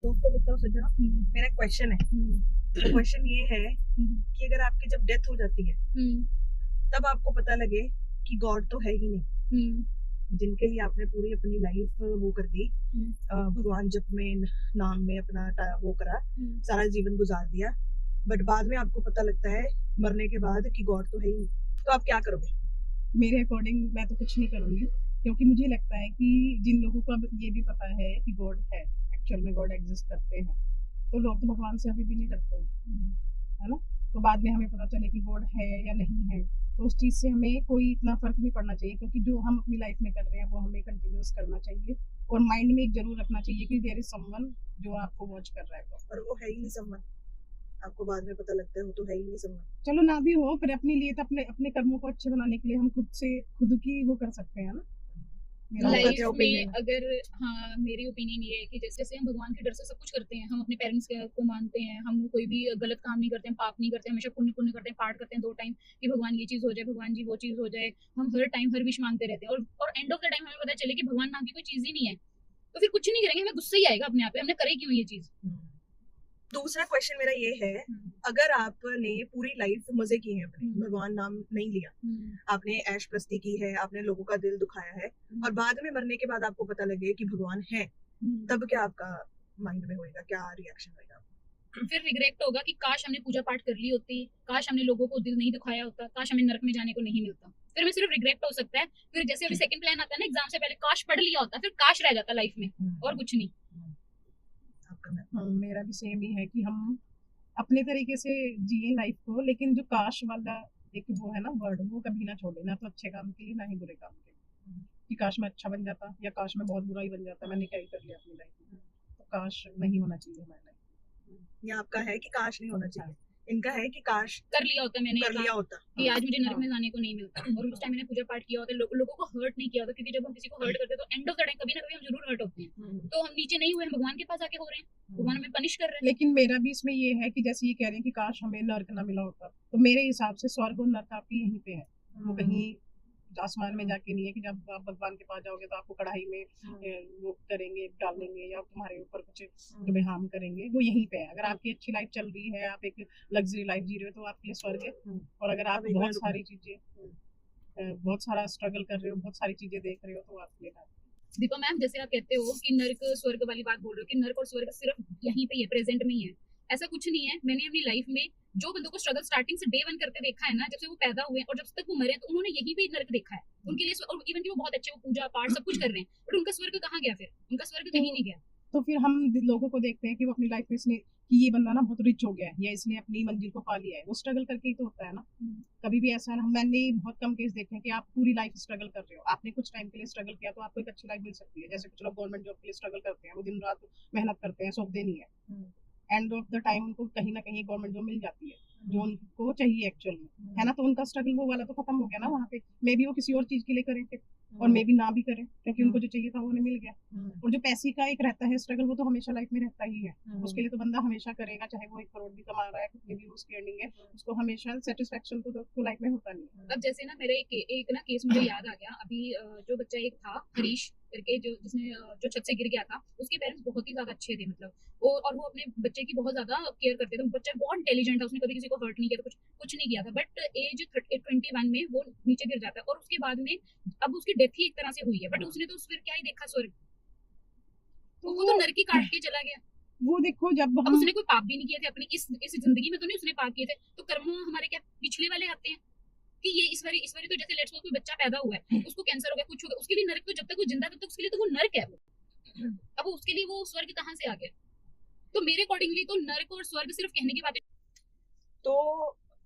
दोस्तों मित्रों सज्जनों, मेरा क्वेश्चन है। तो क्वेश्चन ये है कि अगर आपकी जब डेथ हो जाती है तब आपको पता लगे कि गॉड तो है ही नहीं, जिनके लिए आपने पूरी अपनी लाइफ वो कर दी, भगवान जप में नाम में अपना वो करा, सारा जीवन गुजार दिया, बट बाद में आपको पता लगता है मरने के बाद कि गॉड तो है ही नहीं, तो आप क्या करोगे? मेरे अकॉर्डिंग मैं तो कुछ नहीं करूंगी, क्योंकि मुझे लगता है कि जिन लोगों को अब ये भी पता है कि गॉड है, एक्चुअल में गॉड एग्जिस्ट करते हैं, तो लोग तो भगवान से अभी भी नहीं डरते हैं, है ना। तो बाद में हमें पता चले कि गॉड है या नहीं है, तो उस चीज़ से हमें कोई इतना फर्क नहीं पड़ना चाहिए, क्योंकि जो हम अपनी लाइफ में कर रहे हैं वो हमें कंटिन्यूस करना चाहिए। और माइंड में एक जरूर रखना चाहिए कि देयर इज समवन जो आपको वॉच कर रहा है। और वो है ही नहीं समवन, आपको बाद में पता लगता है वो तो है ही नहीं समवन। चलो ना भी हो, फिर अपने लिए तो अपने अपने कर्मों को अच्छे बनाने के लिए हम खुद की वो कर सकते हैं ना। लाइफ में अगर मेरी ओपिनियन ये है कि जैसे जैसे हम भगवान के डर से सब कुछ करते हैं, हम अपने पेरेंट्स को मानते हैं, हम कोई भी गलत काम नहीं करते हैं, पाप नहीं करते हैं, हमेशा पुण्य पुण्य करते हैं, पाठ करते हैं 2 टाइम कि भगवान ये चीज हो जाए, भगवान जी वो चीज हो जाए, हम हर टाइम हर विश मांगते रहते हैं, और एंड ऑफ द टाइम हमें पता चले कि भगवान नाम की कोई चीज ही नहीं है, तो फिर कुछ नहीं करेंगे, हमें गुस्सा ही आएगा अपने आप पे, हमने करे क्यों ये चीज। दूसरा क्वेश्चन मेरा ये है, अगर आपने पूरी लाइफ मजे किए हैं, अपने भगवान नाम नहीं लिया, आपने ऐश प्रस्ती की है, आपने लोगों का दिल दुखाया है, और बाद में मरने के बाद आपको पता लगे कि भगवान है, तब क्या आपका माइंड में होएगा, क्या रिएक्शन होएगा? फिर रिग्रेट होगा कि काश हमने पूजा पाठ कर ली होती, काश हमने लोगों को दिल नहीं दुखाया होता, काश हमें नरक में जाने को नहीं मिलता। फिर हमें सिर्फ रिग्रेट हो सकता है। फिर जैसे अभी सेकंड प्लान आता है ना एग्जाम से पहले, काश पढ़ लिया होता, फिर काश रह जाता लाइफ में, और कुछ नहीं। मेरा भी सेम ही है कि हम अपने तरीके से जिए लाइफ को, लेकिन जो काश वाला एक वो है ना वर्ड, वो कभी ना छोड़े, ना तो अच्छे काम के लिए ना ही बुरे काम के लिए। कि काश मैं अच्छा बन जाता या काश मैं बहुत बुरा ही बन जाता, मैंने क्या ही कर लिया अपनी लाइफ में। तो काश नहीं होना चाहिए हमारी लाइफ में। ये आपका है कि काश नहीं होना चाहिए, इनका है कि काश कर लिया होता, मैंने कर लिया होता कि आज मुझे नरक में जाने को नहीं मिलता, और उस टाइम मैंने पूजा पाठ किया होता, लोगों को हर्ट नहीं किया होता, क्योंकि जब हम किसी को हर्ट करते हैं तो एंड ऑफ द टाइम कभी ना कभी हम जरूर हर्ट होते हैं, तो हम नीचे नहीं हुए, हम भगवान के पास आके हो रहे हैं, भगवान हमें पनिश कर रहे हैं। लेकिन मेरा भी इसमें ये है कि जैसे ये कह रहे हैं कि काश हमें नर्क ना मिला होता, तो मेरे हिसाब से स्वर्ग और नर्क आपके यहीं पे है, वो कहीं आसमान में जाके नहीं है कि जब आप भगवान के पास जाओगे तो आपको कढ़ाई में वो करेंगे, डाल देंगे या तुम्हारे ऊपर कुछ विहाम करेंगे, वो यहीं पे है। अगर आपकी अच्छी लाइफ चल रही है, आप एक लग्जरी लाइफ जी रहे हो, तो आपके लिए स्वर्ग है। और अगर आप बहुत सारी चीजें बहुत सारा स्ट्रगल कर रहे हो, बहुत सारी चीजें देख रहे हो, तो आपके लिए दीपा मैम, जैसे आप कहते हो कि नर्क स्वर्ग वाली बात बोल रहे हो कि नर्क और स्वर्ग सिर्फ यहीं पे ही है, प्रेजेंट में ही है, ऐसा कुछ नहीं है। मैंने अपनी लाइफ में जो बंदों को स्ट्रगल स्टार्टिंग से डे 1 करते देखा है ना, जब से वो पैदा हुए और जब तक वो मरे, तो उन्होंने यहीं पे ही नर्क देखा है उनके लिए। और इवन कि वो बहुत अच्छे, वो पूजा पाठ सब कुछ कर रहे हैं, बट उनका स्वर्ग कहाँ गया? फिर उनका स्वर्ग कहीं नहीं गया। तो फिर हम लोगों को देखते हैं कि वो अपनी लाइफ में इसने कि ये बंदा ना बहुत रिच हो गया है या इसने अपनी मंजिल को पा लिया है, वो स्ट्रगल करके ही तो होता है ना। कभी भी ऐसा ना, मैंने बहुत कम केस देखे हैं कि आप पूरी लाइफ स्ट्रगल कर रहे हो, आपने कुछ टाइम के लिए स्ट्रगल किया तो आपको एक अच्छी लाइफ मिल सकती है। जैसे कुछ लोग गवर्नमेंट जॉब के लिए स्ट्रगल करते हैं, वो दिन रात मेहनत करते हैं, सौंपते नहीं है, एंड ऑफ द टाइम उनको कहीं ना कहीं गवर्नमेंट जॉब मिल जाती है जो उनको चाहिए एक्चुअल में, है ना। तो उनका स्ट्रगल वो वाला तो खत्म हो गया ना वहाँ पे। मे बी वो किसी और चीज के लिए करें थे और मे बी ना भी करें, क्योंकि उनको जो चाहिए था वो उन्हें मिल गया। और जो पैसे का एक रहता है स्ट्रगल, वो तो हमेशा लाइफ में रहता ही है, उसके लिए तो बंदा हमेशा करेगा, चाहे वो 1 करोड़ भी कमा रहा है, कितनी भी उसकी अर्निंग है, उसको हमेशा सेटिस्फेक्शन तो लाइफ में होता नहीं है। अब जैसे ना मेरा एक ना केस मुझे याद आ गया अभी, जो बच्चा एक था हरीश करके, जिसने जो छत से गिर गया था, उसके पेरेंट्स बहुत ही ज्यादा अच्छे थे, मतलब और वो अपने बच्चे की बहुत ज्यादा केयर करते थे। बच्चा बहुत इंटेलिजेंट था, उसने कभी किसी को हर्ट नहीं किया था, कुछ नहीं किया था, बट एज 21 में वो नीचे गिर जाता है, और उसके बाद में अब उसकी डेथ ही एक तरह से हुई है, बट उसने तो फिर क्या ही देखा स्वर्ग, तो वो तो नरकी काट के चला गया। वो देखो, जब अब उसने कोई पाप भी नहीं किए थे अपनी इस जिंदगी में, तो नहीं उसने पाप किए थे, तो कर्म हमारे क्या पिछले वाले आते हैं कि ये इस बारी तो जैसे लेट्स सपोज कोई बच्चा पैदा हुआ है, उसको कैंसर हो गया, कुछ हो गया, उसके लिए नरक, तो जब तक वो जिंदा तब तक उसके लिए तो वो नरक है वो। अब उसके लिए वो स्वर्ग कहाँ से आ गया? तो मेरे अकॉर्डिंगली तो नरक और स्वर्ग सिर्फ कहने की बात है। तो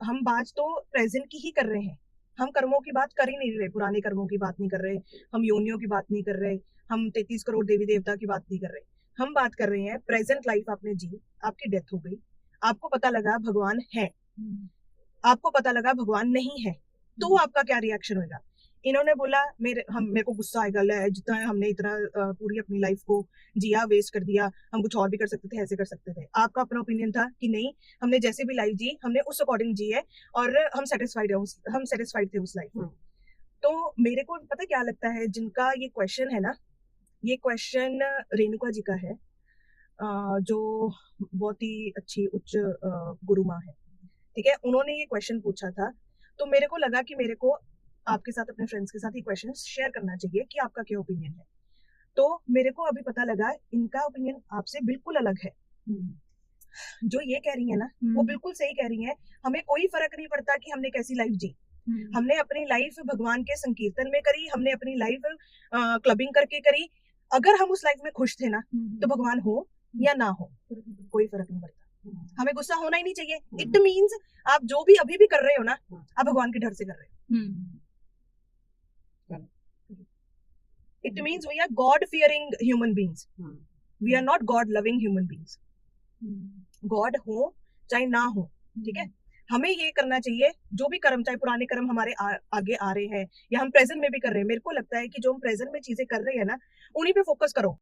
हम बात तो प्रेजेंट की ही कर रहे हैं, हम कर्मों की बात कर ही नहीं रहे, पुराने कर्मों की बात नहीं कर रहे, हम योनियों की बात नहीं कर रहे, हम 33 करोड़ देवी देवता की बात नहीं कर रहे, हम बात कर रहे हैं प्रेजेंट लाइफ आपने जी, आपकी डेथ हो गई, आपको पता लगा भगवान है, आपको पता लगा भगवान नहीं है, तो आपका क्या रिएक्शन होगा? इन्होंने बोला मेरे को गुस्सा आएगा, जितना हमने इतना पूरी अपनी लाइफ को जिया, वेस्ट कर दिया, हम कुछ और भी कर सकते थे, ऐसे कर सकते थे। आपका अपना ओपिनियन था कि नहीं, हमने जैसे भी लाइफ जी हमने उस अकॉर्डिंग जी है और हम सेटिस्फाइड थे उस लाइफ में। तो मेरे को पता क्या लगता है, जिनका ये क्वेश्चन है ना, ये क्वेश्चन रेणुका जी का है। जो बहुत ही अच्छी उच्च गुरु माँ है, ठीक है, उन्होंने ये क्वेश्चन पूछा था, तो मेरे को लगा कि मेरे को आपके साथ अपने फ्रेंड्स के साथ ये क्वेश्चन शेयर करना चाहिए कि आपका क्या ओपिनियन है। तो मेरे को अभी पता लगा इनका ओपिनियन आपसे बिल्कुल अलग है। जो ये कह रही है ना, वो बिल्कुल सही कह रही है। हमें कोई फर्क नहीं पड़ता कि हमने कैसी लाइफ जी, हमने अपनी लाइफ भगवान के संकीर्तन में करी, हमने अपनी लाइफ क्लबिंग करके करी। अगर हम उस लाइफ में खुश थे ना, तो भगवान हो या ना हो कोई फर्क नहीं पड़ता। हमें गुस्सा होना ही नहीं चाहिए। इट मीन्स आप जो भी अभी भी कर रहे हो ना, आप भगवान के डर से कर रहे हो। It means we are god fearing human beings, we are not god loving human beings. God हो चाहे ना हो, ठीक है, हमें ये करना चाहिए। जो भी कर्म, चाहे पुराने कर्म हमारे आगे आ रहे हैं या हम प्रेजेंट में भी कर रहे हैं, मेरे को लगता है कि जो हम प्रेजेंट में चीजें कर रहे हैं ना, उन्हीं पे फोकस करो।